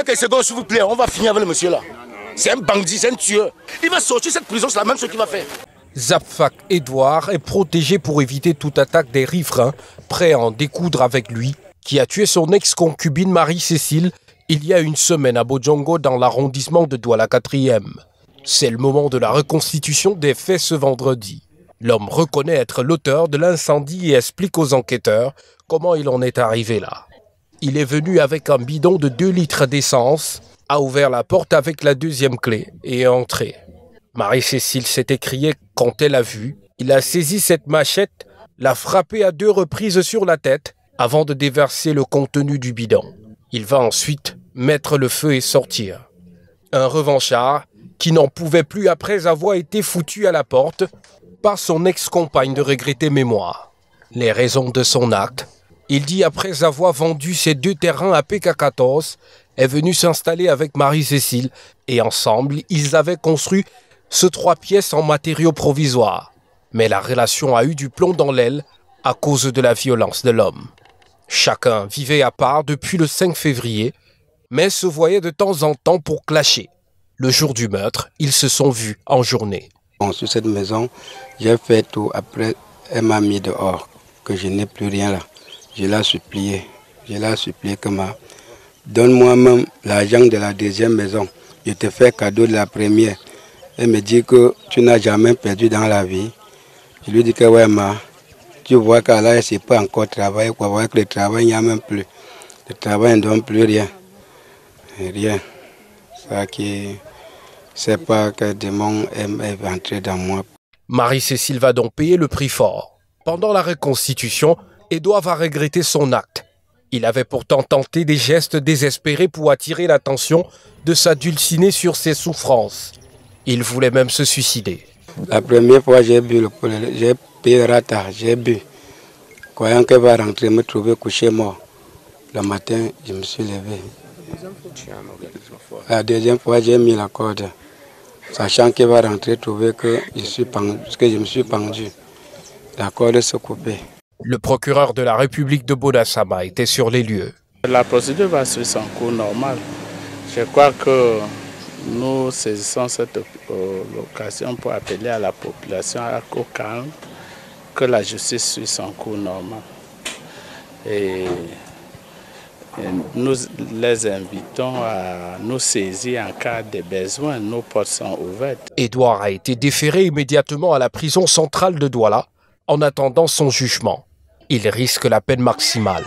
quelques secondes, s'il vous plaît. On va finir avec le monsieur là. C'est un bandit, c'est un tueur. Il va sortir de cette prison, c'est la même chose qu'il va faire. Zapfak Edouard est protégé pour éviter toute attaque des riverains, prêts à en découdre avec lui, qui a tué son ex-concubine Marie-Cécile il y a une semaine à Bojongo dans l'arrondissement de Douala 4e. C'est le moment de la reconstitution des faits ce vendredi. L'homme reconnaît être l'auteur de l'incendie et explique aux enquêteurs comment il en est arrivé là. Il est venu avec un bidon de 2 litres d'essence, a ouvert la porte avec la deuxième clé et est entré. Marie-Cécile s'est écriée quand elle a vu. Il a saisi cette machette, l'a frappée à 2 reprises sur la tête avant de déverser le contenu du bidon. Il va ensuite mettre le feu et sortir. Un revanchard qui n'en pouvait plus après avoir été foutu à la porte par son ex-compagne de regrettée mémoire. Les raisons de son acte, il dit après avoir vendu ses 2 terrains à PK14, est venu s'installer avec Marie-Cécile et ensemble, ils avaient construit ce 3 pièces en matériaux provisoires. Mais la relation a eu du plomb dans l'aile à cause de la violence de l'homme. Chacun vivait à part depuis le 5 février, mais se voyait de temps en temps pour clasher. Le jour du meurtre, ils se sont vus en journée. Sur cette maison, j'ai fait tout. Après, elle m'a mis dehors, que je n'ai plus rien là. Je l'ai supplié que donne-moi même l'argent de la deuxième maison. Je te fais cadeau de la première. Elle me dit que tu n'as jamais perdu dans la vie. Je lui dis que ouais, tu vois qu'à là, elle ne sait pas encore travailler. Pour voir que le travail, il n'y a même plus. Le travail ne donne plus rien. Rien. Ça qui... C'est pas que le démon est entré dans moi. Marie-Cécile va donc payer le prix fort. Pendant la reconstitution, Edouard va regretter son acte. Il avait pourtant tenté des gestes désespérés pour attirer l'attention de sa dulcinée sur ses souffrances. Il voulait même se suicider. La première fois, j'ai payé le rata, j'ai bu. Croyant qu'elle va rentrer, me trouver couché mort. Le matin, je me suis levé. La deuxième fois, j'ai mis la corde. Sachant qu'elle va rentrer, trouver que je me suis pendu. La corde se coupait. Le procureur de la République de Bonassama était sur les lieux. La procédure va suivre son cours normal. Je crois que nous saisissons cette occasion pour appeler à la population au calme, que la justice suit son cours normal. Et nous les invitons à nous saisir en cas de besoin. Nos portes sont ouvertes. Edouard a été déféré immédiatement à la prison centrale de Douala en attendant son jugement. Il risque la peine maximale.